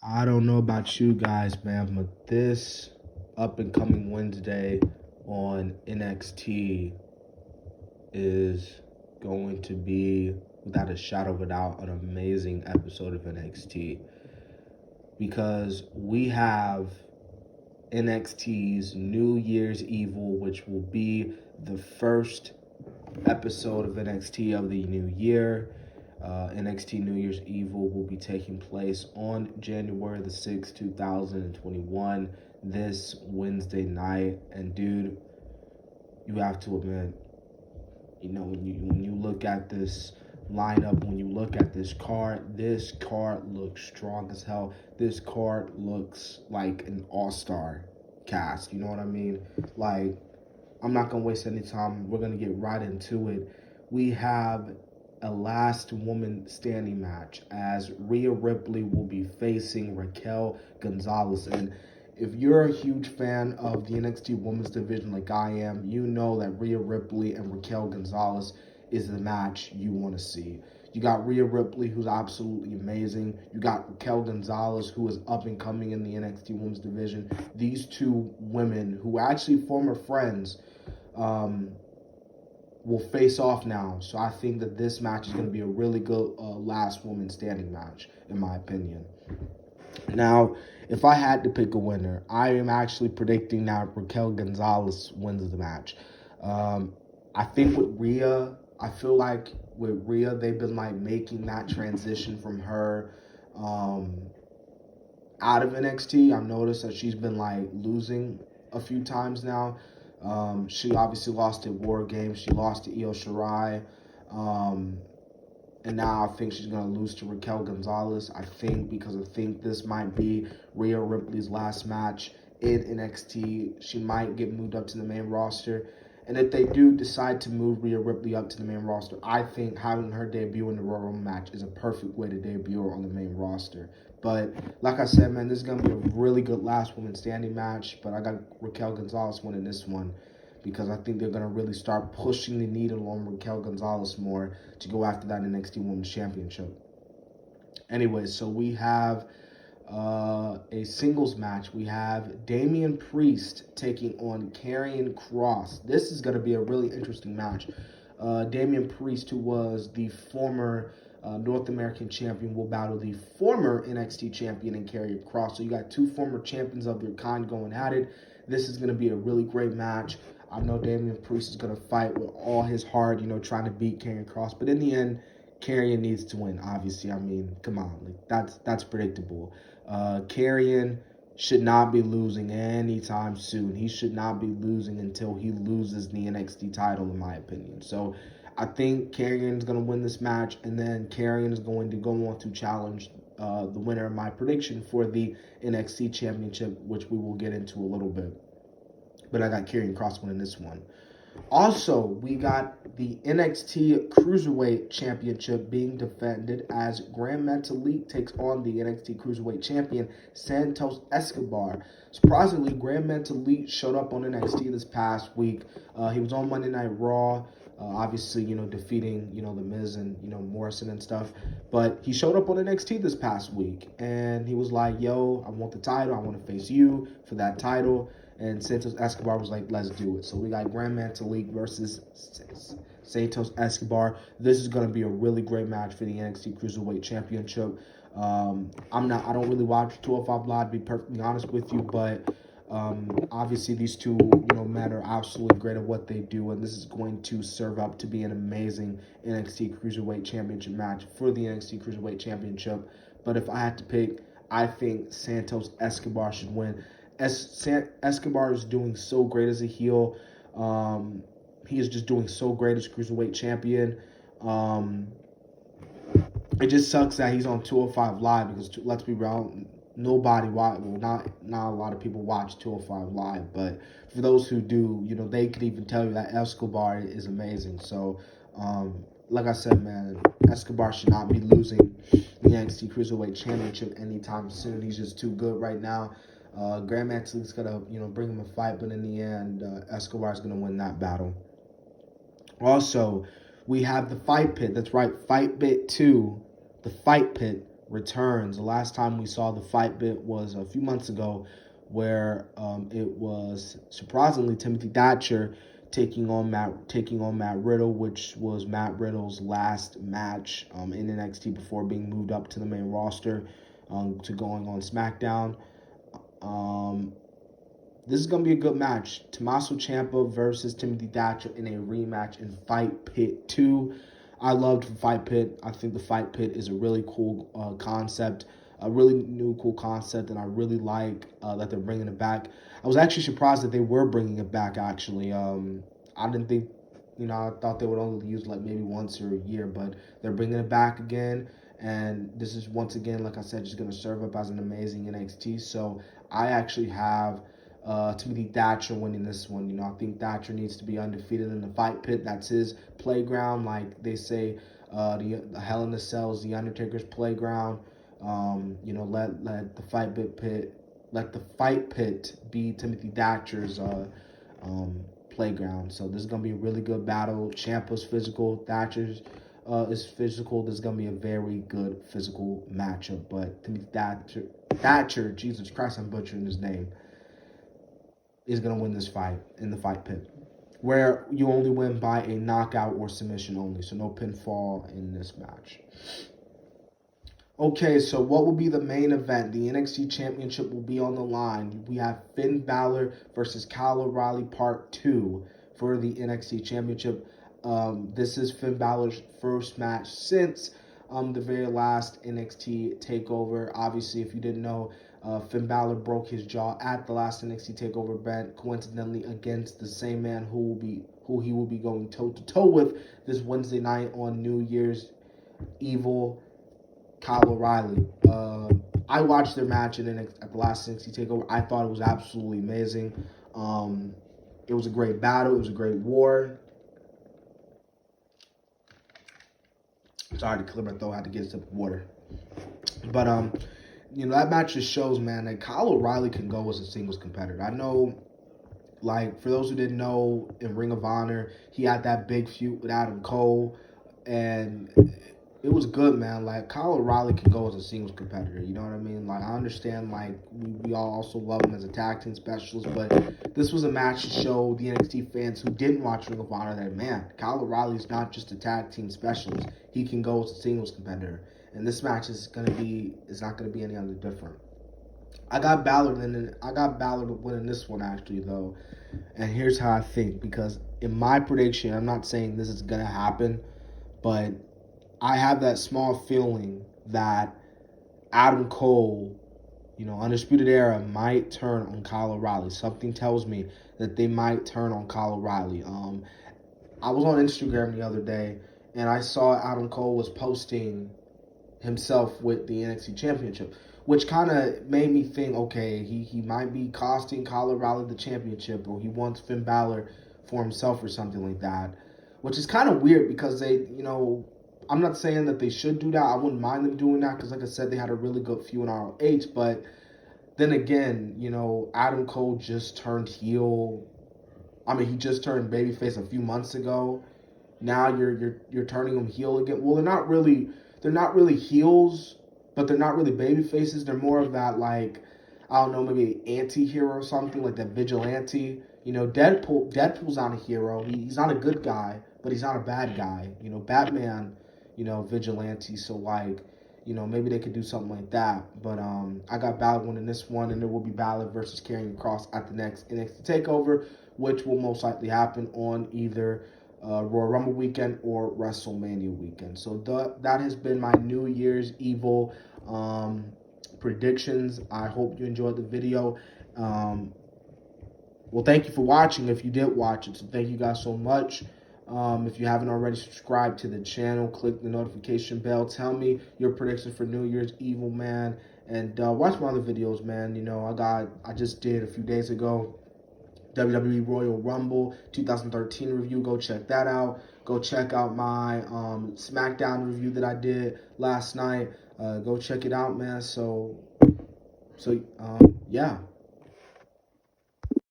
I don't know about you guys, man, but this up and coming Wednesday on NXT is going to be, without a shadow of a doubt, an amazing episode of NXT because we have NXT's New Year's Evil, which will be the first episode of NXT of the new year. NXT New Year's Evil will be taking place on January the 6th, 2021, this Wednesday night. And dude, you have to admit, when you look at this lineup, when you look at this card looks strong as hell. This card looks like an all-star cast. You know what I mean? Like, I'm not going to waste any time. We're going to get right into it. We have a last woman standing match as Rhea Ripley will be facing Raquel Gonzalez. And if you're a huge fan of the NXT Women's Division like I am, you know that Rhea Ripley and Raquel Gonzalez is the match you want to see. You got Rhea Ripley, who's absolutely amazing. You got Raquel Gonzalez, who is up and coming in the NXT Women's Division. These two women, who are actually former friends, will face off now. So I think that this match is going to be a really good last woman standing match, in my opinion. Now, if I had to pick a winner, I am actually predicting that Raquel Gonzalez wins the match. I think with Rhea, I feel like with Rhea, they've been like making that transition from her out of NXT. I've noticed that she's been like losing a few times now. She obviously lost at War Games. She lost to Io Shirai. And now I think she's going to lose to Raquel Gonzalez. I think this might be Rhea Ripley's last match in NXT. She might get moved up to the main roster. And if they do decide to move Rhea Ripley up to the main roster, I think having her debut in the Royal Rumble match is a perfect way to debut her on the main roster. But like I said, man, this is going to be a really good last woman standing match. But I got Raquel Gonzalez winning this one because I think they're going to really start pushing the needle on Raquel Gonzalez more to go after that NXT Women's Championship. Anyway, so we have a singles match. We have Damien Priest taking on Karrion Kross. This is going to be a really interesting match. Damien Priest, who was the former North American champion, will battle the former NXT champion in Karrion Kross. So you got two former champions of their kind going at it. This is going to be a really great match. I know Damien Priest is going to fight with all his heart, trying to beat Karrion Kross. But in the end, Karrion needs to win, obviously. I mean, come on. That's predictable. Karrion should not be losing anytime soon. He should not be losing until he loses the NXT title, in my opinion. So I think Karrion is going to win this match, and then Karrion is going to go on to challenge the winner of my prediction for the NXT Championship, which we will get into a little bit. But I got Karrion Kross winning this one. Also, we got the NXT Cruiserweight Championship being defended as Grand Metalik takes on the NXT Cruiserweight Champion, Santos Escobar. Surprisingly, Grand Metalik showed up on NXT this past week. He was on Monday Night Raw, obviously, defeating, The Miz and, Morrison and stuff. But he showed up on NXT this past week, and he was like, yo, I want the title. I want to face you for that title. And Santos Escobar was like, let's do it. So we got Grand Metalik versus Santos Escobar. This is going to be a really great match for the NXT Cruiserweight Championship. I don't really watch 205 Live, to be perfectly honest with you, but obviously these two, men are absolutely great at what they do, and this is going to serve up to be an amazing NXT Cruiserweight Championship match for the NXT Cruiserweight Championship. But if I had to pick, I think Santos Escobar should win. Escobar is doing so great as a heel. He is just doing so great as Cruiserweight Champion. It just sucks that he's on 205 Live because, let's be real, not a lot of people watch 205 Live, but for those who do, they could even tell you that Escobar is amazing. So, like I said, man, Escobar should not be losing the NXT Cruiserweight Championship anytime soon. He's just too good right now. Grand Metalik's gonna, bring him a fight, but in the end, Escobar's gonna win that battle. Also, we have the Fight Pit. That's right, Fight Pit 2, the Fight Pit returns. The last time we saw the fight bit was a few months ago, where it was surprisingly Timothy Thatcher taking on Matt Riddle, which was Matt Riddle's last match in NXT before being moved up to the main roster to going on SmackDown. This is going to be a good match. Tommaso Ciampa versus Timothy Thatcher in a rematch in Fight Pit 2. I loved the Fight Pit. I think the Fight Pit is a really cool concept, a really new cool concept, and I really like that they're bringing it back. I was actually surprised that they were bringing it back, actually. I didn't think, I thought they would only use like maybe once or a year, but they're bringing it back again. And this is, once again, like I said, just going to serve up as an amazing NXT. So I actually have Timothy Thatcher winning this one. I think Thatcher needs to be undefeated in the Fight Pit. That's his playground. Like they say, the Hell in a Cell is the Undertaker's playground. Let the Fight Pit be Timothy Thatcher's playground. So this is gonna be a really good battle. Ciampa's physical, Thatcher's is physical. This is gonna be a very good physical matchup. But Timothy Thatcher, Jesus Christ, I'm butchering his name, is going to win this fight in the Fight Pit, where you only win by a knockout or submission only, so no pinfall in this match. Okay, so what will be the main event? The NXT Championship will be on the line. We have Finn Balor versus Kyle O'Reilly Part 2 for the NXT Championship. This is Finn Balor's first match since the very last NXT TakeOver. Obviously, if you didn't know, Finn Balor broke his jaw at the last NXT TakeOver event, coincidentally against the same man who he will be going toe-to-toe with this Wednesday night on New Year's Evil, Kyle O'Reilly. I watched their match at the last NXT TakeOver. I thought it was absolutely amazing. It was a great battle. It was a great war. Sorry to clear my throat. I had to get a sip of water. But that match just shows, man, that Kyle O'Reilly can go as a singles competitor. I know, like, for those who didn't know, in Ring of Honor, he had that big feud with Adam Cole, and it was good, man. Like, Kyle O'Reilly can go as a singles competitor, you know what I mean? Like, I understand, like, we all also love him as a tag team specialist, but this was a match to show the NXT fans who didn't watch Ring of Honor that, man, Kyle O'Reilly's not just a tag team specialist. He can go as a singles competitor. And this match is not gonna be any other different. I got Balor winning this one, actually, though. And here's how I think, because in my prediction, I'm not saying this is gonna happen, but I have that small feeling that Adam Cole, Undisputed Era, might turn on Kyle O'Reilly. Something tells me that they might turn on Kyle O'Reilly. I was on Instagram the other day, and I saw Adam Cole was posting himself with the NXT Championship, which kind of made me think, okay, he might be costing Kyle O'Reilly the championship, or he wants Finn Balor for himself or something like that, which is kind of weird because they, I'm not saying that they should do that. I wouldn't mind them doing that because, like I said, they had a really good feud in ROH, but then again, Adam Cole just turned heel. I mean, he just turned babyface a few months ago. Now you're turning him heel again. Well, they're not really heels, but they're not really baby faces. They're more of that, like, I don't know, maybe anti-hero or something, like that vigilante. Deadpool's not a hero. He's not a good guy, but he's not a bad guy. Batman, vigilante. So, like, maybe they could do something like that. But I got Balor winning this one, and there will be Balor versus Karrion Kross at the next NXT TakeOver, which will most likely happen on either Royal Rumble weekend or WrestleMania weekend. So that has been my New Year's Evil predictions. I hope you enjoyed the video. Well, thank you for watching if you did watch it. So thank you guys so much. If you haven't already subscribed to the channel, click the notification bell. Tell me your predictions for New Year's Evil, man. And watch my other videos, man. I just did a few days ago WWE Royal Rumble 2013 review. Go check that out. Go check out my SmackDown review that I did last night. Go check it out, man. So yeah.